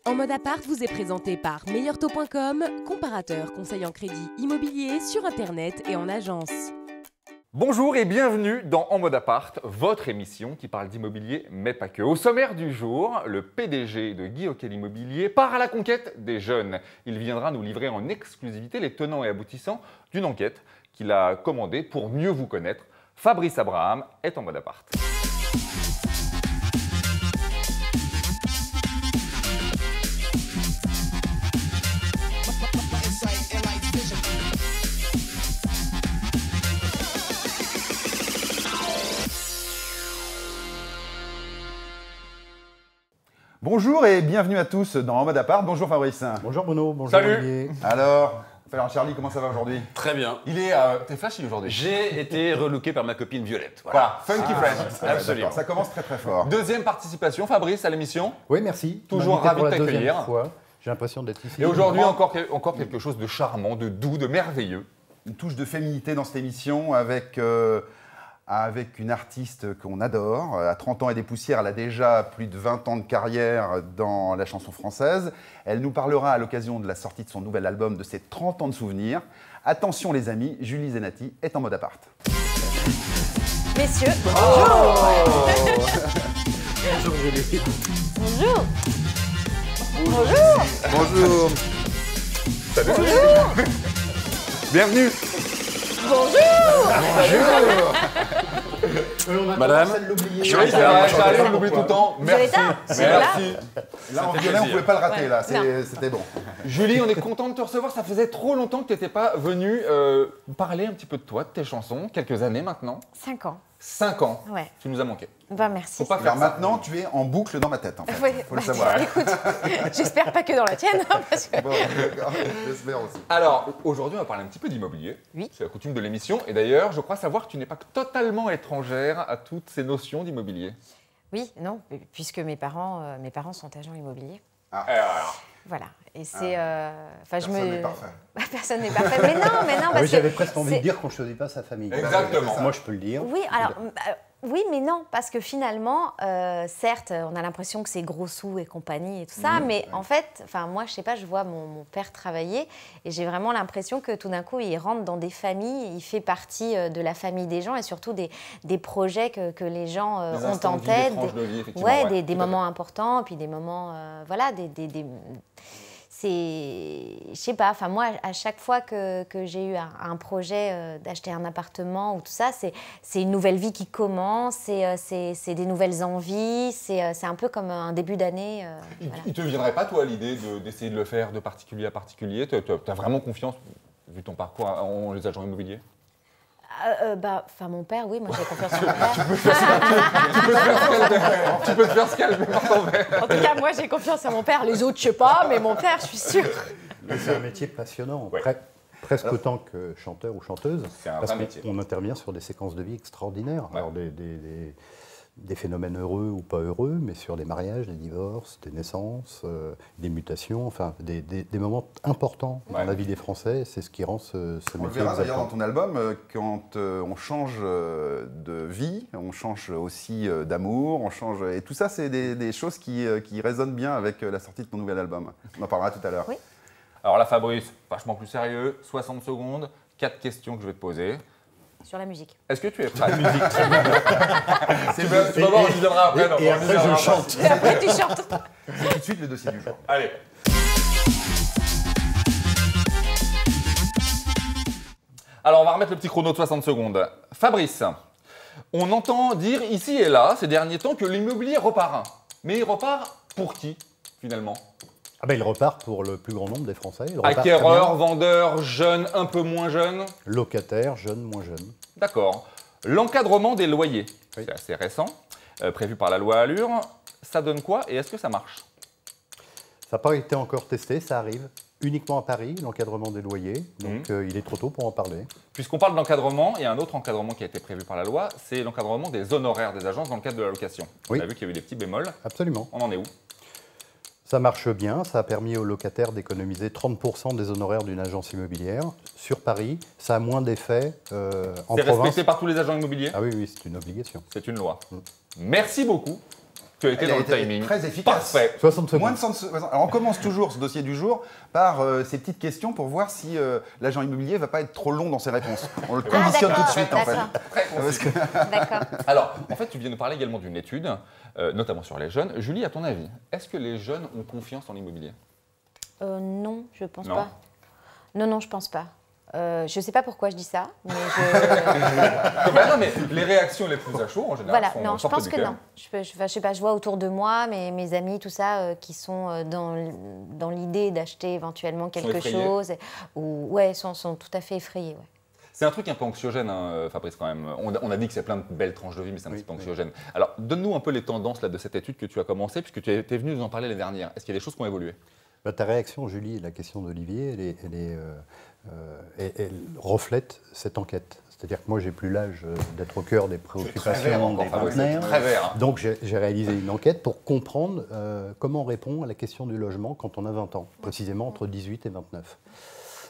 En mode appart vous est présenté par meilleurtaux.com, comparateur conseil en crédit immobilier sur internet et en agence. Bonjour et bienvenue dans En mode appart, votre émission qui parle d'immobilier mais pas que. Au sommaire du jour, le PDG de Guy Hocquet Immobilier part à la conquête des jeunes. Il viendra nous livrer en exclusivité les tenants et aboutissants d'une enquête qu'il a commandée pour mieux vous connaître. Fabrice Abraham est en mode appart. Bonjour et bienvenue à tous dans En mode appart. Bonjour Fabrice. Bonjour Bruno, bonjour Salut. Olivier. Alors Charlie, comment ça va aujourd'hui? Très bien. T'es flashy aujourd'hui. J'ai été relooké par ma copine Violette. Voilà, Funky Friends. absolument. D'accord, ça commence très très fort. Deuxième participation, Fabrice, à l'émission. Oui, merci. Toujours M'inviter ravi pour de la deuxième t'accueillir. fois. J'ai l'impression d'être ici. Et aujourd'hui, encore quelque chose de charmant, de doux, de merveilleux. Une touche de féminité dans cette émission avec une artiste qu'on adore. À 30 ans et des poussières, elle a déjà plus de 20 ans de carrière dans la chanson française. Elle nous parlera à l'occasion de la sortie de son nouvel album de ses 30 ans de souvenirs. Attention les amis, Julie Zenati est en mode appart. Messieurs, bonjour. Bonjour Julie. Bonjour. Bonjour. Bonjour. Salut. Bonjour. Bienvenue. Bonjour. Madame, Oui, c'est vrai, Charlie, on l'oublie tout le temps. Merci. Violetta, c'est là. Merci. Là, on fait violet, on ne plaisir. pouvait pas le rater. Ouais, Là, non. c'était bon. Julie, on est content de te recevoir. Ça faisait trop longtemps que tu n'étais pas venue parler un petit peu de toi, de tes chansons. Quelques années maintenant. 5 ans. 5 ans. Ouais. Tu nous as manqué. Bah merci. Faut pas faire Alors ça. maintenant, tu es en boucle dans ma tête, en fait. Ouais, Faut le bah, savoir. Écoute, j'espère pas que dans la tienne, hein, parce que... Bon, d'accord, j'espère aussi. Alors, aujourd'hui, on va parler un petit peu d'immobilier. Oui. C'est la coutume de l'émission. Et d'ailleurs, je crois savoir que tu n'es pas totalement étrangère à toutes ces notions d'immobilier. Oui, non, puisque mes parents sont agents immobiliers. Alors, Voilà. Et c'est... Enfin, Personne n'est parfait. Personne n'est parfait. Mais non, Ah oui, parce que j'avais presque envie de c'est- dire qu'on ne choisit pas sa famille. Exactement. Moi, je peux le dire. Oui, alors, oui, mais non, parce que finalement, certes, on a l'impression que c'est gros sous et compagnie et tout ça, mais en fait, enfin, moi, je sais pas, je vois mon père travailler et j'ai vraiment l'impression que tout d'un coup, il rentre dans des familles, il fait partie de la famille des gens et surtout des projets que les gens Des ont instants en de vie, tête. des tranches de vie, effectivement, Ouais, ouais, des tout à moments importants, puis des moments, voilà, c'est, je sais pas, enfin moi, à chaque fois que j'ai eu un projet d'acheter un appartement ou tout ça, c'est une nouvelle vie qui commence, c'est des nouvelles envies, c'est un peu comme un début d'année. Voilà. Il ne te viendrait pas, toi, l'idée d'essayer de le faire de particulier à particulier? Tu as vraiment confiance, vu ton parcours, en les agents immobiliers? Enfin mon père, oui, moi j'ai confiance en mon père. Tu peux te faire ce qu'elle fait par ton père. En tout cas, moi j'ai confiance en mon père, les autres, je sais pas, mais mon père, je suis sûre. Mais c'est un métier passionnant, Ouais. presque autant que chanteur ou chanteuse. C'est un parce vrai métier. qu'on intervient sur des séquences de vie extraordinaires. Ouais. Alors des phénomènes heureux ou pas heureux, mais sur des mariages, des divorces, des naissances, des mutations, enfin des moments importants Ouais. dans la vie des Français. C'est ce qui rend ce On le métier verra d'ailleurs dans exaltant. ton album, quand on change de vie, on change aussi d'amour, on change... Et tout ça, c'est des choses qui résonnent bien avec la sortie de ton nouvel album. On en parlera tout à l'heure. Oui. Alors là, Fabrice, vachement plus sérieux, 60 secondes, 4 questions que je vais te poser. Sur la musique. Est-ce que tu es prêt? C'est Tu vas voir, on y viendra après. non, Et on y après, viendra je après. chante. Et après, tu chantes. tout de suite le dossier du jour. Allez. Alors, on va remettre le petit chrono de 60 secondes. Fabrice, on entend dire ici et là, ces derniers temps, que l'immobilier repart. Mais il repart pour qui, finalement? Ah ben, il repart pour le plus grand nombre des Français. Il repart très Acquéreurs, bien. vendeurs, jeunes, un peu moins jeunes? Locataires, jeunes, moins jeunes. D'accord. L'encadrement des loyers, Oui. c'est assez récent, prévu par la loi Allure. Ça donne quoi et est-ce que ça marche? Ça n'a pas été encore testé, ça arrive uniquement à Paris, l'encadrement des loyers. Donc il est trop tôt pour en parler. Puisqu'on parle d'encadrement, il y a un autre encadrement qui a été prévu par la loi, c'est l'encadrement des honoraires des agences dans le cadre de la location. Oui. On a vu qu'il y a eu des petits bémols. Absolument. On en est où? Ça marche bien, ça a permis aux locataires d'économiser 30% des honoraires d'une agence immobilière. Sur Paris, ça a moins d'effet en C'est province. respecté par tous les agents immobiliers? Ah oui, oui, c'est une obligation. C'est une loi. Merci beaucoup. Tu as été Elle dans a le été timing. très efficace. Parfait. 60 secondes. Moins de 100 secondes. Alors, on commence toujours ce dossier du jour par ces petites questions pour voir si l'agent immobilier ne va pas être trop long dans ses réponses. On le conditionne tout de suite, en fait. Parce que- D'accord. Alors, en fait, tu viens de parler également d'une étude, notamment sur les jeunes. Julie, à ton avis, est-ce que les jeunes ont confiance en l'immobilier? Non, je pense Non. pas. Non, je pense pas. Je sais pas pourquoi je dis ça, mais je... Bah non, mais les réactions les plus à chaud, en général, Voilà, sont non, je sortent pense du que cœur. non. Je sais pas, je vois autour de moi mes amis, tout ça, qui sont dans l'idée d'acheter éventuellement quelque effrayés. chose, ou ouais, sont tout à fait effrayés. Ouais. C'est un truc un peu anxiogène, hein, Fabrice, quand même. On a dit que c'est plein de belles tranches de vie, mais c'est un petit peu anxiogène. Alors, donne-nous un peu les tendances là, de cette étude que tu as commencée, puisque tu es venu nous en parler l'année dernière. Est-ce qu'il y a des choses qui ont évolué? Bah, ta réaction, Julie, et la question d'Olivier, elle reflète cette enquête. C'est-à-dire que moi, j'ai plus l'âge d'être au cœur des préoccupations des vingtenaires. Très vert. Hein. Donc, j'ai réalisé une enquête pour comprendre comment on répond à la question du logement quand on a 20 ans, précisément entre 18 et 29.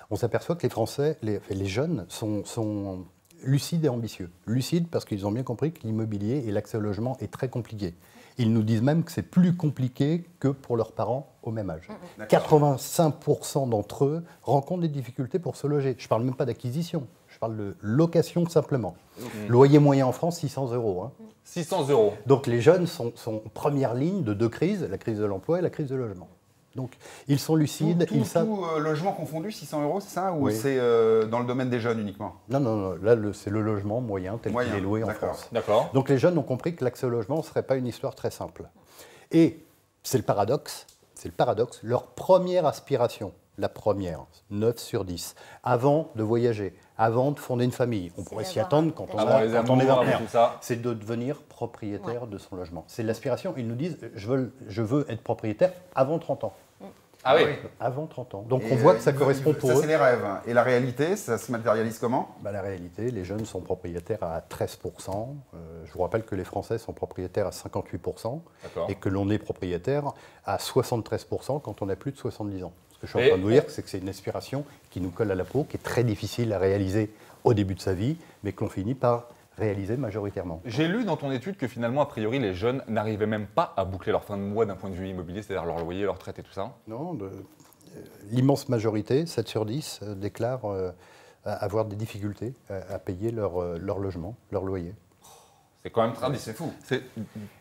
On s'aperçoit que les Français, les jeunes, sont lucides et ambitieux. Lucides parce qu'ils ont bien compris que l'immobilier et l'accès au logement est très compliqué. Ils nous disent même que c'est plus compliqué que pour leurs parents au même âge. 85% d'entre eux rencontrent des difficultés pour se loger. Je ne parle même pas d'acquisition, je parle de location simplement. Loyer moyen en France, 600 €. Hein. 600 €. Donc les jeunes sont en première ligne de deux crises, la crise de l'emploi et la crise du logement. Donc ils sont lucides, ils savent... Tout logement confondu, 600 €, c'est ça? Ou Oui. c'est dans le domaine des jeunes uniquement? Non, là c'est le logement moyen tel qu'il est loué en d'accord. France. D'accord. Donc les jeunes ont compris que l'accès au logement ne serait pas une histoire très simple. Et c'est le paradoxe, leur première aspiration, la première, 9 sur 10, avant de voyager, avant de fonder une famille, on pourrait s'y d'avoir attendre quand on, Avant les quand on est amours, avant vingtenaire, tout ça. c'est de devenir propriétaire de son logement. C'est l'aspiration, ils nous disent je veux être propriétaire avant 30 ans. Ah oui. Avant 30 ans. Donc on voit que ça correspond pour Ça, eux. c'est les rêves. Et la réalité, ça se matérialise comment? Bah, la réalité, les jeunes sont propriétaires à 13%. Je vous rappelle que les Français sont propriétaires à 58% D'accord. et que l'on est propriétaire à 73% quand on a plus de 70 ans. Ce que je suis en Et- train de vous dire, c'est que c'est une aspiration qui nous colle à la peau, qui est très difficile à réaliser au début de sa vie, mais que l'on finit par réaliser majoritairement. J'ai lu dans ton étude que finalement, a priori, les jeunes n'arrivaient même pas à boucler leur fin de mois d'un point de vue immobilier, c'est-à-dire leur loyer, leur retraite et tout ça. Non, l'immense majorité, 7 sur 10, déclarent avoir des difficultés à payer leur logement, leur loyer. C'est quand même Ah, très mais c'est fou. C'est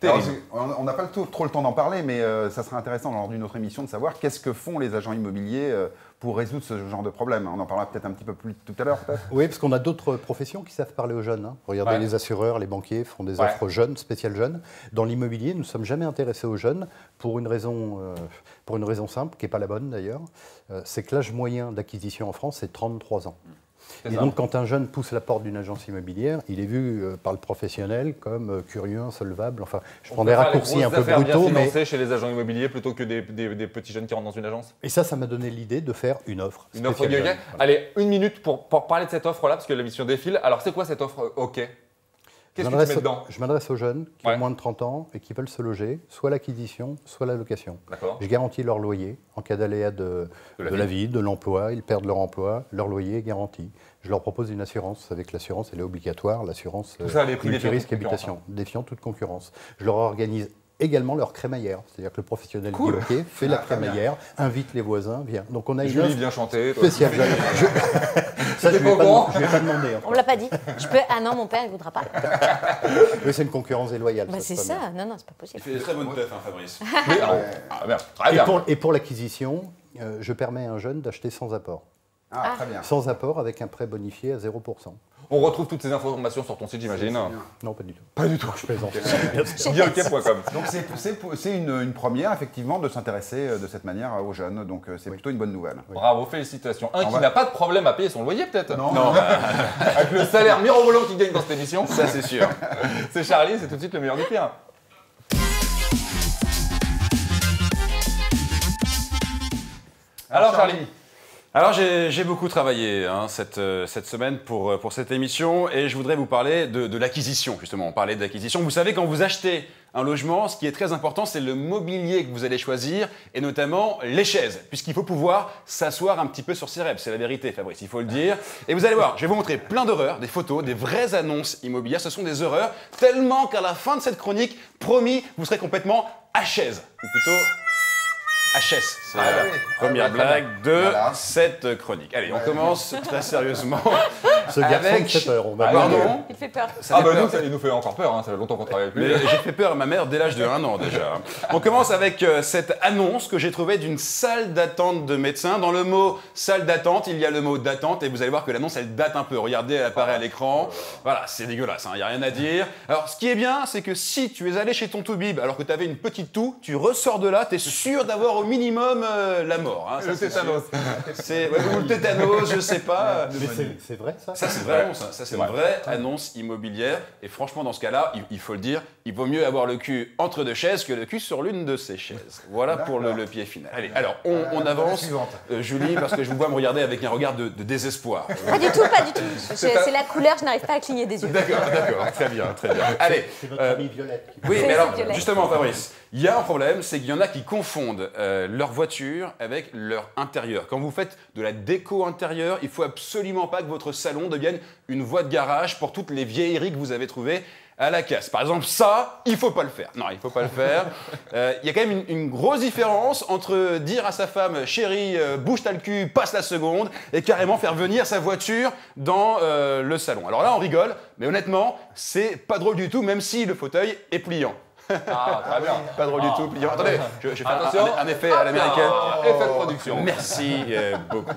Alors, terrible. on n'a pas trop le temps d'en parler, mais ça serait intéressant lors d'une autre émission de savoir qu'est-ce que font les agents immobiliers pour résoudre ce genre de problème. On en parlera peut-être un petit peu plus tout à l'heure, peut-être. Oui, parce qu'on a d'autres professions qui savent parler aux jeunes. Hein. Regardez, Ouais. les assureurs, les banquiers font des Ouais. offres jeunes, spéciales jeunes. Dans l'immobilier, nous ne sommes jamais intéressés aux jeunes pour une raison simple, qui n'est pas la bonne d'ailleurs. C'est que l'âge moyen d'acquisition en France, c'est 33 ans. C'est Et ça. donc, quand un jeune pousse la porte d'une agence immobilière, il est vu par le professionnel comme curieux, insolvable. Enfin, je prends des préfère les raccourcis grosses un peu affaires brutaux, bien mais... financées chez les agents immobiliers plutôt que des petits jeunes qui rentrent dans une agence. Et ça m'a donné l'idée de faire une offre. Une offre spéciale Yoga. jeune. Voilà. Allez, une minute pour parler de cette offre-là, parce que la mission défile. Alors, c'est quoi cette offre OK? Qu'est-ce que tu mets dedans? Je m'adresse aux jeunes qui Ouais. ont moins de 30 ans et qui veulent se loger, soit l'acquisition, soit la location. D'accord. Je garantis leur loyer en cas d'aléa de la vie, de l'emploi. Ils perdent leur emploi, leur loyer est garanti. Je leur propose une assurance. Vous savez que l'assurance, elle est obligatoire. L'assurance Tout ça à des prix défiant multirisque toute concurrence, habitation, défiant toute concurrence. Je leur organise également leur crémaillère. C'est-à-dire que le professionnel Cool. immobilier fait la très bien. crémaillère, invite les voisins, vient. Donc on a une Julie offre vient chanter. toi. spéciale jeune. Ça, je T'es ne pas au courant vais pas demander. hein. On me l'a pas dit. Je peux... Ah non, mon père, il voudra pas. Oui, c'est une concurrence déloyale. Bah, ça, c'est pas bien. ça. Non, c'est pas Il possible. fait des très bonnes teufs, hein, Fabrice. Mais, ah, merde, très bien. Et pour l'acquisition, je permets à un jeune d'acheter sans apport. Ah, très bien. Sans apport avec un prêt bonifié à 0%. On retrouve toutes ces informations sur ton site, j'imagine. Non, pas du tout. Pas du tout. Je plaisante. Guillaume.com. Donc c'est une première, effectivement, de s'intéresser de cette manière aux jeunes. Donc c'est plutôt une bonne nouvelle. Bravo, félicitations. Un On qui va- n'a pas de problème à payer son loyer, peut-être. Non. Avec le salaire mirobolant qu'il gagne dans cette émission. Ça, c'est sûr. C'est Charlie, c'est tout de suite le meilleur du pire. Alors, Charlie. Alors j'ai beaucoup travaillé cette semaine pour cette émission et je voudrais vous parler de l'acquisition, justement. On parlait d'acquisition. Vous savez, quand vous achetez un logement, ce qui est très important, c'est le mobilier que vous allez choisir et notamment les chaises, puisqu'il faut pouvoir s'asseoir un petit peu sur ses rêves. C'est la vérité, Fabrice, il faut le dire. Et vous allez voir, je vais vous montrer plein d'horreurs, des photos, des vraies annonces immobilières. Ce sont des horreurs, tellement qu'à la fin de cette chronique, promis, vous serez complètement à chaise, ou plutôt HS, c'est la première blague de cette chronique. Allez, on commence très sérieusement. Ce garçon avec... me fait peur. Pardon. Il fait peur. Il nous fait encore peur, ça fait longtemps qu'on travaille avec lui. Mais j'ai fait peur à ma mère dès l'âge de 1 an déjà. On commence avec cette annonce que j'ai trouvée d'une salle d'attente de médecins. Dans le mot salle d'attente, il y a le mot d'attente et vous allez voir que l'annonce elle date un peu. Regardez, elle apparaît à l'écran. Voilà, c'est dégueulasse, il n'y a rien à dire. Alors ce qui est bien, c'est que si tu es allé chez ton toubib alors que tu avais une petite toux, tu ressors de là, tu es sûr d'avoir au minimum la mort. Le tétanos. Ou le tétanos, je sais pas. Mais c'est vrai ça? Ça, c'est une vraie annonce. Ça, c'est une vraie annonce immobilière. Et franchement, dans ce cas-là, il faut le dire, il vaut mieux avoir le cul entre deux chaises que le cul sur l'une de ces chaises. Voilà pour le pied final. Allez, alors, on avance. Julie, parce que je vous vois me regarder avec un regard de désespoir. Pas du tout, pas du tout. C'est la couleur, je n'arrive pas à cligner des yeux. D'accord, très bien. Allez. C'est votre amie Violette. Oui, C'est mais alors, Violette. justement, Fabrice, il y a un problème, c'est qu'il y en a qui confondent leur voiture avec leur intérieur. Quand vous faites de la déco intérieure, il faut absolument pas que votre salon devienne une voie de garage pour toutes les vieilleries que vous avez trouvées à la casse. Par exemple, ça, il faut pas le faire. Non, il faut pas le faire. Il y a quand même une grosse différence entre dire à sa femme « Chérie, bouge-toi le cul, passe la seconde » et carrément faire venir sa voiture dans le salon. Alors là, on rigole, mais honnêtement, c'est pas drôle du tout, même si le fauteuil est pliant. Ah, très bien. Pas drôle du tout, pliant. Attendez, je fais un effet à l'américaine. Effet de production. Merci beaucoup.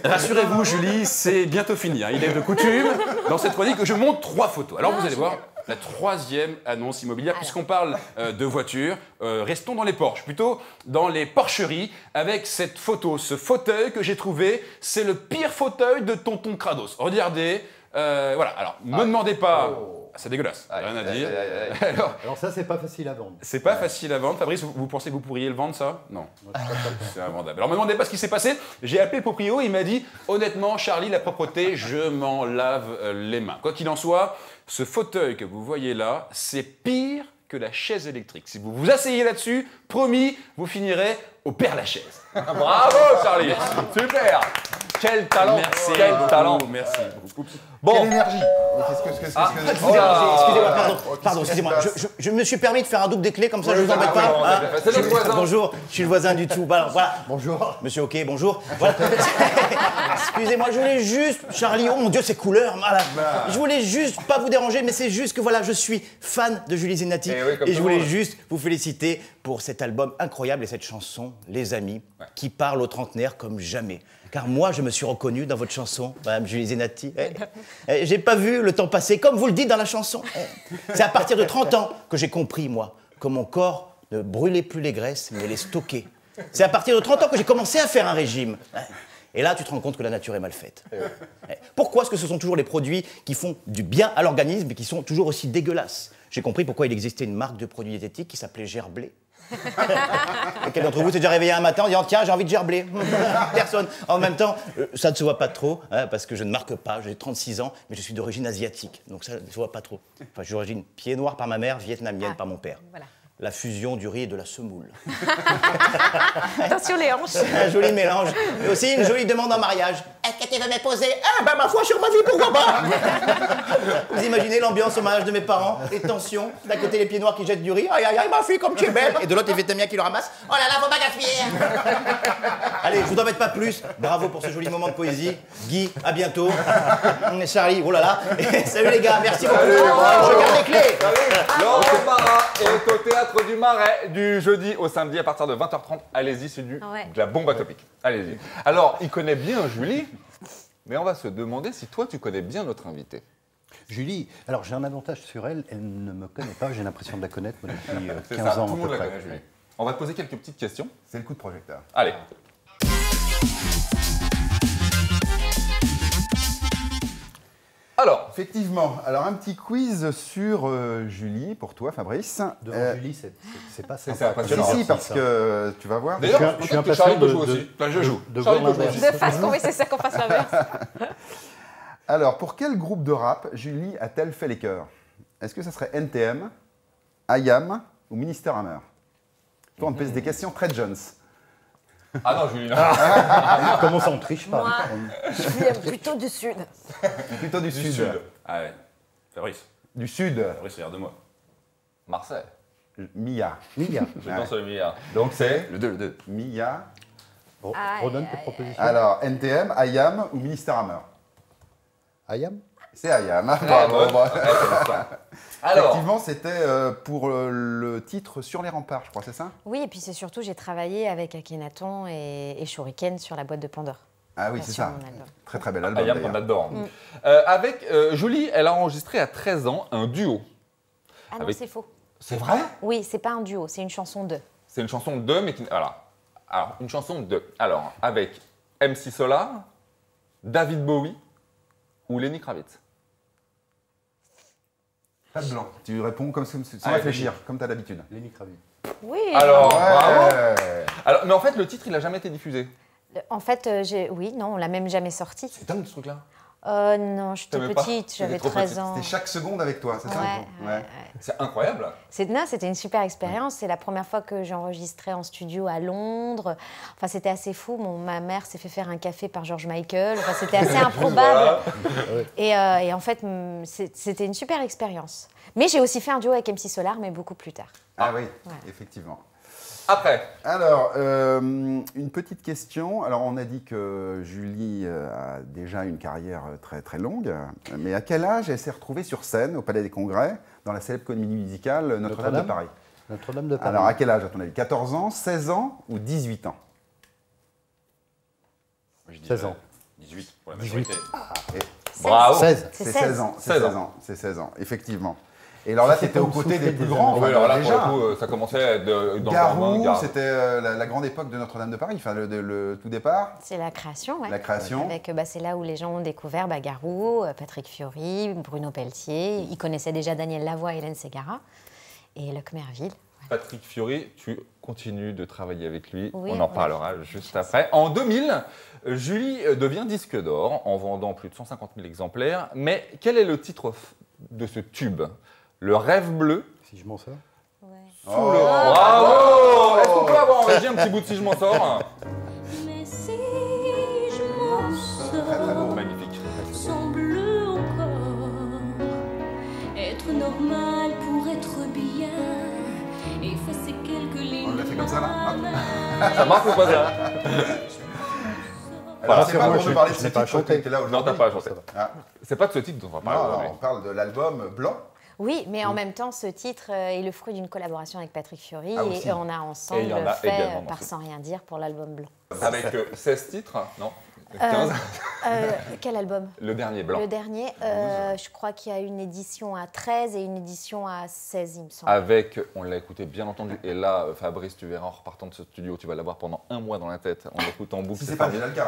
Rassurez-vous, Julie, c'est bientôt fini. Il est de coutume, dans cette chronique, que je montre 3 photos. Alors, vous allez voir la 3e annonce immobilière. Puisqu'on parle de voitures, restons dans les Porsche, plutôt dans les porcheries, avec cette photo. Ce fauteuil que j'ai trouvé, c'est le pire fauteuil de Tonton Krados. Regardez, voilà. Alors, ne me demandez pas... C'est dégueulasse, rien à dire. Alors ça, c'est pas facile à vendre. C'est pas facile à vendre. Fabrice, vous pensez que vous pourriez le vendre, ça? Non. C'est invendable. Alors, ne me demandez pas ce qui s'est passé. J'ai appelé le proprio et il m'a dit « Honnêtement, Charlie, la propreté, je m'en lave les mains. » Quoi qu'il en soit, ce fauteuil que vous voyez là, c'est pire que la chaise électrique. Si vous vous asseyez là-dessus, promis, vous finirez au Père-Lachaise. Bravo, Charlie. Super. Quel talent. Merci Quel beaucoup. talent. Merci beaucoup. Quelle énergie. Pardon, excusez-moi. Je me suis permis de faire un double des clés, comme ça je vous embête pas. Hein. C'est notre voisin. Bonjour, je suis le voisin du tout. Voilà. Bonjour. Monsieur OK, bonjour. Voilà. Excusez-moi, je voulais juste, Charlie, oh mon Dieu, ces couleurs, malade. Je voulais juste pas vous déranger, mais c'est juste que voilà, je suis fan de Julie Zenati et je voulais juste vous féliciter pour cet album incroyable et cette chanson, Les Amis, qui parle aux trentenaires comme jamais. Car moi, je me suis reconnu dans votre chanson, Madame Julie Zenati. J'ai pas vu le temps passer, comme vous le dites dans la chanson. C'est à partir de 30 ans que j'ai compris, moi, que mon corps ne brûlait plus les graisses, mais les stockait. C'est à partir de 30 ans que j'ai commencé à faire un régime. Et là, tu te rends compte que la nature est mal faite. Pourquoi est-ce que ce sont toujours les produits qui font du bien à l'organisme et qui sont toujours aussi dégueulasses? J'ai compris pourquoi il existait une marque de produits diététiques qui s'appelait Gerblé. Et quel d'entre vous s'est déjà réveillé un matin en disant tiens, j'ai envie de gerblé? Personne. En même temps, ça ne se voit pas trop, hein, parce que je ne marque pas, j'ai 36 ans, mais je suis d'origine asiatique, donc ça ne se voit pas trop. Enfin, je suis d'origine pied noir par ma mère, vietnamienne par mon père. Voilà. La fusion du riz et de la semoule. Attention les hanches. Un joli mélange. Et aussi une jolie demande en mariage. Est-ce que tu veux m'épouser? Ah, ben ma foi, sur ma vie, pourquoi pas? Vous imaginez l'ambiance au mariage de mes parents? Les tensions. D'un côté, les pieds noirs qui jettent du riz. Aïe, aïe, aïe, ma fille, comme tu es belle. Et de l'autre, les Vietnamiens qui le ramassent. Oh là là, faut pas gaspiller. Allez, je vous embête pas plus. Bravo pour ce joli moment de poésie. Guy, à bientôt. Charlie, oh là là. Et salut les gars, merci beaucoup. Je garde les clés. Laurent Barra est au Théâtre du Marais du jeudi au samedi à partir de 20h30. Allez-y, c'est de la bombe atomique. Allez-y. Alors, il connaît bien Julie, mais on va se demander si toi, tu connais bien notre invitée. Julie, alors j'ai un avantage sur elle, elle ne me connaît pas, j'ai l'impression de la connaître moi, depuis C'est 15 ça, ans tout le monde à peu la près. connaît, Julie. On va te poser quelques petites questions. C'est le coup de projecteur. Allez. Alors, Effectivement. Alors, un petit quiz sur Julie, pour toi, Fabrice. Devant Julie, c'est pas c'est sympa. impressionnant. Si, parce que tu vas voir. d'ailleurs, je suis peut-être que impatient Charlie peut de- jouer de- aussi. Enfin, je joue. de Charlie voir peut jouer l'inverse. aussi. De face, oui, c'est ça qu'on fasse l'inverse. Alors, pour quel groupe de rap Julie a-t-elle fait les chœurs? Est-ce que ça serait NTM, IAM ou Minister Hammer? Toi, on te pose des questions très Jones. Ah non, Julie, non. Comment ça, on triche pas? Moi, je viens plutôt du sud. Plutôt du Du sud. Sud. Ah ouais. Fabrice, Du sud. Fabrice, regarde-moi. Marseille. Mia. Mia. Je pense sur le milliard. Donc c'est Le 2. Mia. Redonne tes propositions. Alors, NTM, IAM ou Minister Hammer? Ayam? C'est IAM. Ah, Bravo, bonne. bravo. Alors, Effectivement, c'était pour le titre Sur les remparts, je crois, c'est ça? Oui, et puis c'est surtout, j'ai travaillé avec Akhenaton et Shuriken sur la boîte de Pandore. Ah oui, c'est Sur ça. mon album. Très très bel album. Ayam qu'on d'ailleurs. adore. Avec Julie, elle a enregistré à 13 ans un duo. Ah non, Avec- c'est faux. C'est vrai? Oui, c'est pas un duo, c'est une chanson de. C'est une chanson de, mais qui. Voilà. Alors, une chanson de. Alors, avec MC Solar, David Bowie ou Lenny Kravitz. Pas de blanc. Tu réponds comme sans Ah, réfléchir, comme tu as l'habitude. Lenny Kravitz. Oui. Alors, bravo. Ouais. Alors, mais en fait, le titre, il n'a jamais été diffusé. En fait, oui, non, on l'a même jamais sorti. C'est dingue ce truc-là. Non, j'étais T'aimais pas? petite, j'avais T'étais trop 13 petite. ans. C'était chaque seconde avec toi, c'est ça? Ouais. C'est incroyable. C'était une super expérience. C'est la première fois que j'ai enregistré en studio à Londres. Enfin, c'était assez fou. Ma mère s'est fait faire un café par George Michael. Enfin, c'était assez improbable. Et en fait, c'était une super expérience. Mais j'ai aussi fait un duo avec MC Solar, mais beaucoup plus tard. Ah oui, Ouais. effectivement. Après, Alors, une petite question. Alors, on a dit que Julie a déjà une carrière très très longue, mais à quel âge elle s'est retrouvée sur scène au Palais des Congrès, dans la célèbre comédie musicale Notre-Dame de Notre-Dame Paris? Notre-Dame de Paris. Alors, à quel âge, à ton avis? 14 ans, 16 ans ou 18 ans? Moi, je dis, 16 ans. 18 pour la 18. majorité. bravo. 16. C'est C'est 16. 16 ans. C'est 16 16 ans. C'est 16 ans, effectivement. Et alors là, tu étais aux côtés des plus grands. Oui, alors là, déjà. pour le coup, ça commençait dans Garou, le Garou. c'était la grande époque de Notre-Dame de Paris, enfin le tout départ, C'est la création, ouais. la création. Avec, c'est là où les gens ont découvert Garou, Patrick Fiori, Bruno Pelletier. Ils connaissaient déjà Daniel Lavoie et Hélène Ségara. Et Luc Merville. Patrick Fiori, tu continues de travailler avec lui. Oui, on en oui. parlera juste après. En 2000, Julie devient disque d'or en vendant plus de 150 000 exemplaires. Mais quel est le titre de ce tube? Le rêve bleu. Si je m'en sors. Sous le... Bravo. Est-ce qu'on peut avoir en régie un petit bout de Si je m'en sors? Mais si je m'en sors, Magnifique. sans bleu encore, être normal pour être bien, effacer quelques lignes. On l'a fait comme ça, là Ça marche ou pas ça? Alors, Parce c'est que pas moi, pour je- nous parler de je ce n'ai pas titre, chanté. tu étais là Non, aujourd'hui. t'as pas chanté. Ah. C'est pas de ce titre dont on va parler Non, aujourd'hui. on parle de l'album Blanc. Oui, mais en même temps, ce titre est le fruit d'une collaboration avec Patrick Fiori. Ah, aussi. et on a Et ensemble il y en a fait également dans Par ce- Sans Rien Dire pour l'album Blanc. Avec 16 titres? Non 15. Quel album? Le dernier, Blanc. Le dernier, je crois qu'il y a une édition à 13 et une édition à 16, il me semble. Avec, on l'a écouté bien entendu, et là, Fabrice, tu verras en repartant de ce studio, tu vas l'avoir pendant un mois dans la tête, en écoutant en boucle. Si c'est pas déjà le cas.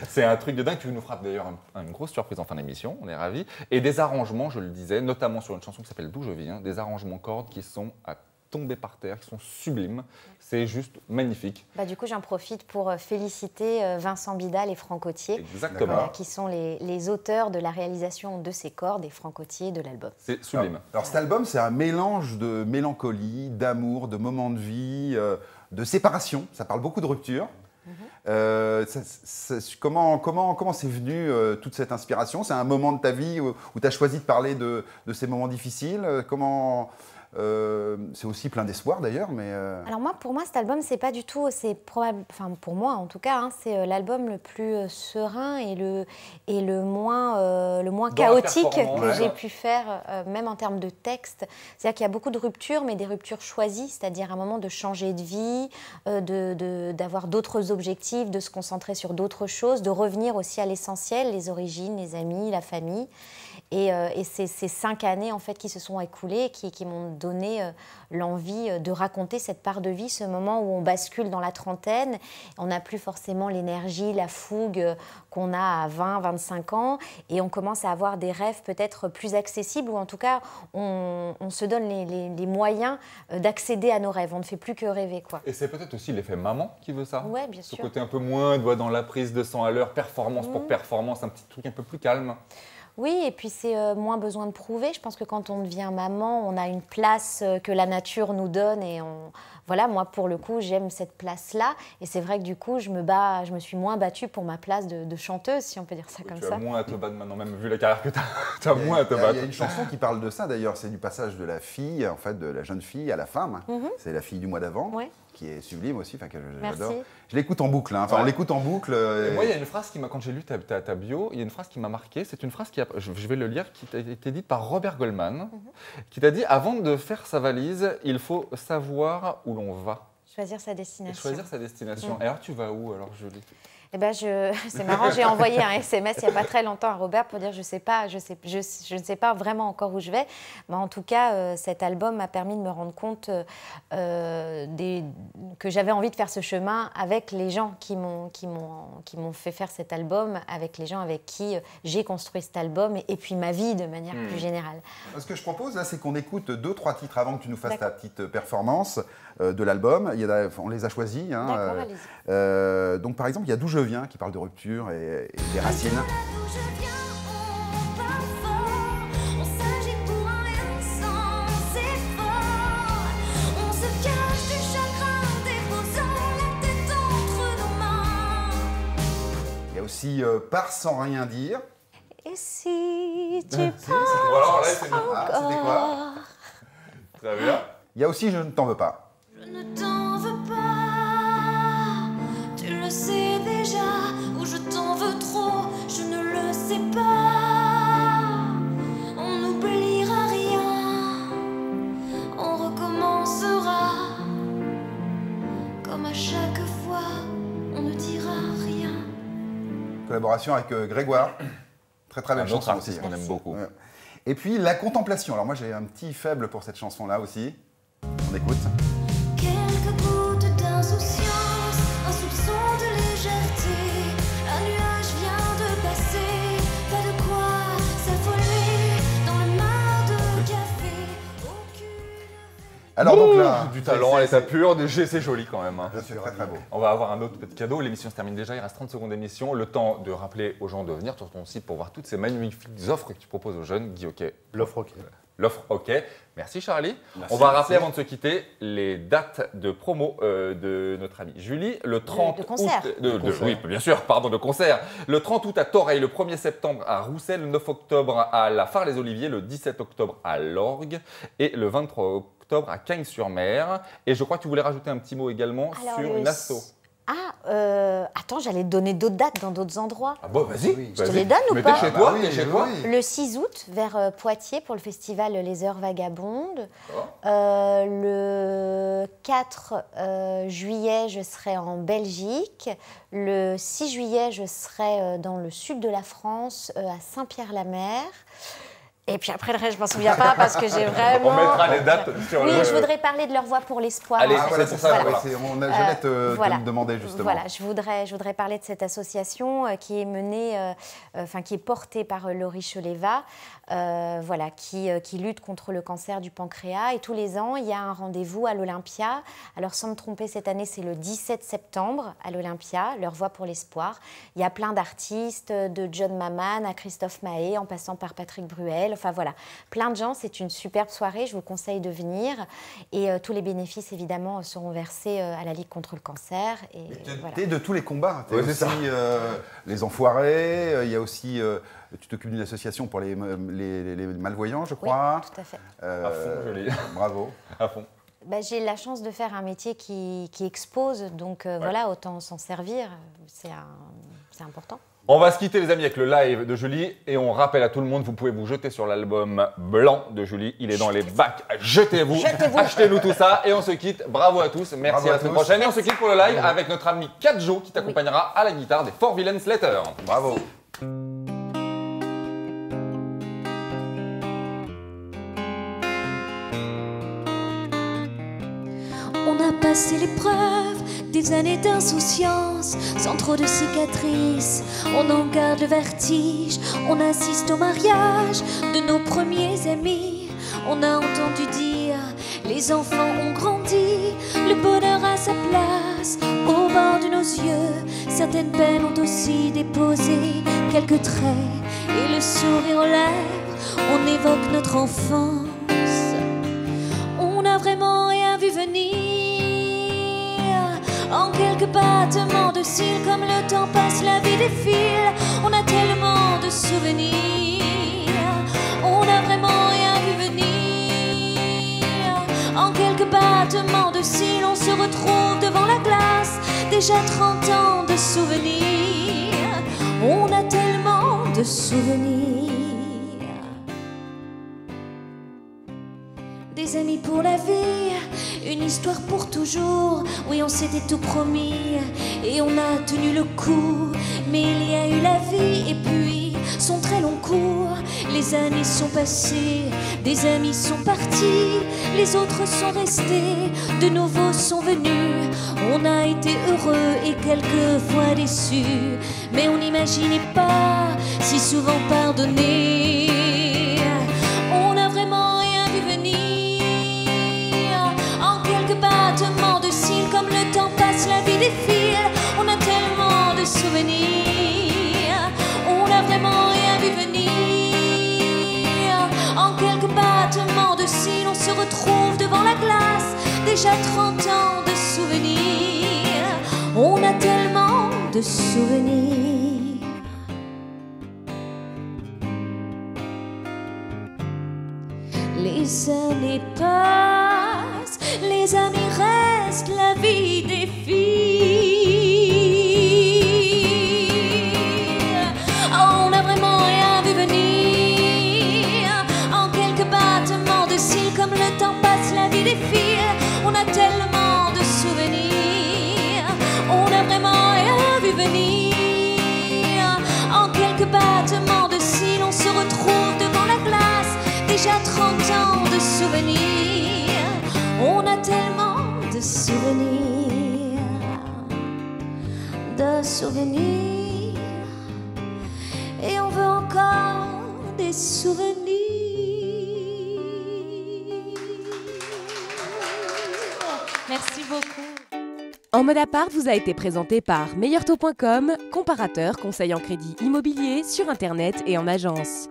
C'est un truc de dingue, tu nous feras d'ailleurs une grosse surprise en fin d'émission, on est ravis. Et des arrangements, je le disais, notamment sur une chanson qui s'appelle D'où je viens, des arrangements cordes qui sont à tomber par terre, qui sont sublimes. C'est juste magnifique. Du coup, j'en profite pour féliciter Vincent Bidal et Franck Autier, Exactement. D'accord. qui sont les auteurs de la réalisation de ces cordes et Franck Autier de l'album. C'est sublime. Alors cet album, c'est un mélange de mélancolie, d'amour, de moments de vie, de séparation. Ça parle beaucoup de rupture. Comment c'est venu toute cette inspiration? C'est un moment de ta vie où tu as choisi de parler de ces moments difficiles. C'est aussi plein d'espoir d'ailleurs, mais Alors pour moi, cet album, c'est pas du tout, c'est probable, enfin pour moi en tout cas, hein, c'est l'album le plus serein et le moins Dans la chaotique performance, que ouais. j'ai pu faire, même en termes de texte. C'est-à-dire qu'il y a beaucoup de ruptures, mais des ruptures choisies, c'est-à-dire un moment de changer de vie, d'avoir d'autres objectifs, de se concentrer sur d'autres choses, de revenir aussi à l'essentiel, les origines, les amis, la famille. Et c'est ces 5 années en fait qui se sont écoulées, qui m'ont donné l'envie de raconter cette part de vie, ce moment où on bascule dans la trentaine. On n'a plus forcément l'énergie, la fougue qu'on a à 20, 25 ans et on commence à avoir des rêves peut-être plus accessibles ou en tout cas, on se donne les moyens d'accéder à nos rêves. On ne fait plus que rêver, quoi. Et c'est peut-être aussi l'effet maman qui veut ça. Oui, bien Ce sûr. côté un peu moins dans la prise de 100 à l'heure, performance pour performance, un petit truc un peu plus calme. Oui, et puis c'est moins besoin de prouver. Je pense que quand on devient maman, on a une place que la nature nous donne et voilà, moi pour le coup, j'aime cette place-là. Et c'est vrai que du coup, je me suis moins battue pour ma place de chanteuse, si on peut dire ça comme Tu ça. as moins à te battre maintenant, même vu la carrière que tu as moins à te battre. Il y a une chanson qui parle de ça d'ailleurs, c'est du passage de la fille, en fait, de la jeune fille à la femme. C'est la fille du mois d'avant, Ouais. qui est sublime aussi, enfin que Merci. j'adore. Je l'écoute en boucle, hein. Enfin Ouais. on l'écoute en boucle. Et moi, il y a une phrase qui m'a, quand j'ai lu ta bio, il y a une phrase qui m'a marqué. C'est une phrase je vais le lire, qui a été dite par Robert Goldman, qui t'a dit avant de faire sa valise, il faut savoir où l'on va Choisir sa et destination. choisir sa destination. Et alors, tu vas où alors, Julie? Eh ben c'est marrant, j'ai envoyé un SMS il n'y a pas très longtemps à Robert pour dire je ne sais pas vraiment encore où je vais. Mais en tout cas, cet album m'a permis de me rendre compte que j'avais envie de faire ce chemin avec les gens qui m'ont fait faire cet album, avec les gens avec qui j'ai construit cet album et puis ma vie de manière plus générale. Ce que je propose là, c'est qu'on écoute 2-3 titres avant que tu nous fasses ta D'accord. petite performance de l'album. On les a choisis. Hein, D'accord, allez-y. donc par exemple, il y a D'où je viens qui parle de rupture et des racines. D'où je viens, on parle fort, on s'agit pour un rien sans effort. On se cache du chagrin, déposant la tête entre nos mains. Il y a aussi Pars sans rien dire. Et si tu Alors là, c'est Ah, c'était quoi? Très bien. Il y a aussi Je ne t'en veux pas. Je ne t'en veux pas, tu le sais déjà, ou je t'en veux trop, je ne le sais pas. On n'oubliera rien, on recommencera, comme à chaque fois, on ne dira rien. Collaboration avec Grégoire. Très très belle Un autre chanson artiste aussi. qu'on aime beaucoup. Ouais. Et puis La Contemplation. Alors moi j'ai un petit faible pour cette chanson-là aussi. On écoute. Quelques gouttes d'insouciance, un soupçon de légèreté. Un nuage vient de passer, pas de quoi s'affoler dans le mar de café. Aucune... Alors donc là, Du talent à l'état pur, c'est joli quand même. Hein. c'est très très beau. On va avoir un autre petit cadeau. L'émission se termine déjà. Il reste 30 secondes d'émission. Le temps de rappeler aux gens de venir sur ton site pour voir toutes ces magnifiques offres que tu proposes aux jeunes. Guy Hockey. L'offre OK. L'offre OK. Merci Charlie. Merci, On va merci. rappeler avant de se quitter les dates de promo de notre amie Julie. Le 30 de concert. août. Oui, bien sûr, pardon, de concert. Le 30 août à Toreil, le 1er septembre à Roussel, le 9 octobre à la Phare-les-Oliviers, le 17 octobre à Lorgues et le 23 octobre à Cagnes-sur-Mer. Et je crois que tu voulais rajouter un petit mot également Alors, sur le une asso. Attends, j'allais te donner d'autres dates dans d'autres endroits. Ah bon, vas-y. Je te les donne ou Mais pas t'es chez toi, oui, t'es chez oui, toi. oui. Le 6 août, vers Poitiers, pour le festival Les Heures Vagabondes. Le 4 juillet, je serai en Belgique. Le 6 juillet, je serai dans le sud de la France, à Saint-Pierre-la-Mer. Et puis après, le reste, je m'en souviens pas parce que j'ai vraiment... On mettra les dates sur Oui, le... je voudrais parler de leur voix pour l'espoir. Allez, en Ah fait. voilà, c'est ça. Voilà. J'allais te Voilà. demander justement. Voilà, je voudrais parler de cette association qui est menée, qui est portée par Laurie Choleva, voilà, qui lutte contre le cancer du pancréas. Et tous les ans, il y a un rendez-vous à l'Olympia. Alors, sans me tromper, cette année, c'est le 17 septembre à l'Olympia, Leur Voix pour l'espoir. Il y a plein d'artistes, de John Maman à Christophe Mahé, en passant par Patrick Bruel. Enfin, voilà, plein de gens. C'est une superbe soirée. Je vous conseille de venir. Et tous les bénéfices, évidemment, seront versés à la Ligue contre le cancer. Et voilà. T'es de tous les combats. T'es Ouais, c'est aussi les enfoirés. Il y a aussi, tu t'occupes d'une association pour les malvoyants, je Oui, crois. tout à fait. À fond, joli. Bravo. À fond. Bah, j'ai la chance de faire un métier qui expose, donc voilà, autant s'en servir, c'est important. On va se quitter les amis avec le live de Julie et on rappelle à tout le monde, vous pouvez vous jeter sur l'album blanc de Julie, il est dans les bacs, jetez-vous, achetez-nous tout ça et on se quitte, bravo à tous, merci Bravo à à la semaine tous. prochaine et on se quitte pour le live avec notre ami Kadjo qui t'accompagnera à la guitare des Four Villains Letter. Bravo. passer l'épreuve des années d'insouciance, sans trop de cicatrices. On en garde le vertige, on assiste au mariage de nos premiers amis. On a entendu dire, les enfants ont grandi, le bonheur a sa place au bord de nos yeux. Certaines peines ont aussi déposé quelques traits, et le sourire aux lèvres, on évoque notre enfance. On n'a vraiment rien vu venir, en quelques battements de cils. Comme le temps passe, la vie défile, on a tellement de souvenirs. On n'a vraiment rien vu venir, en quelques battements de cils. On se retrouve devant la glace, déjà 30 ans de souvenirs. On a tellement de souvenirs. Des amis pour la vie, une histoire pour toujours. Oui, on s'était tout promis et on a tenu le coup. Mais il y a eu la vie et puis son très long cours. Les années sont passées, des amis sont partis, les autres sont restés, de nouveaux sont venus. On a été heureux et quelquefois déçus, mais on n'imaginait pas si souvent pardonner. On n'a vraiment rien vu venir, en quelques battements de cils. Comme le temps passe, la vie défile, on a tellement de souvenirs. On n'a vraiment rien vu venir, en quelques battements de cils. On se retrouve devant la glace, déjà 30 ans de souvenirs. On a tellement de souvenirs. Les années passent, les amis restent, la vie défile. On n'a vraiment rien vu venir, en quelques battements de cils. Comme le temps passe, la vie défile, on a tellement de souvenirs. On n'a vraiment rien vu venir, en quelques battements de cils. On se retrouve devant la glace, déjà 30 ans de souvenirs. On a tellement de souvenirs, de souvenirs, et on veut encore des souvenirs. Merci beaucoup. En mode à part vous a été présenté par meilleurtaux.com, comparateur conseil en crédit immobilier sur internet et en agence.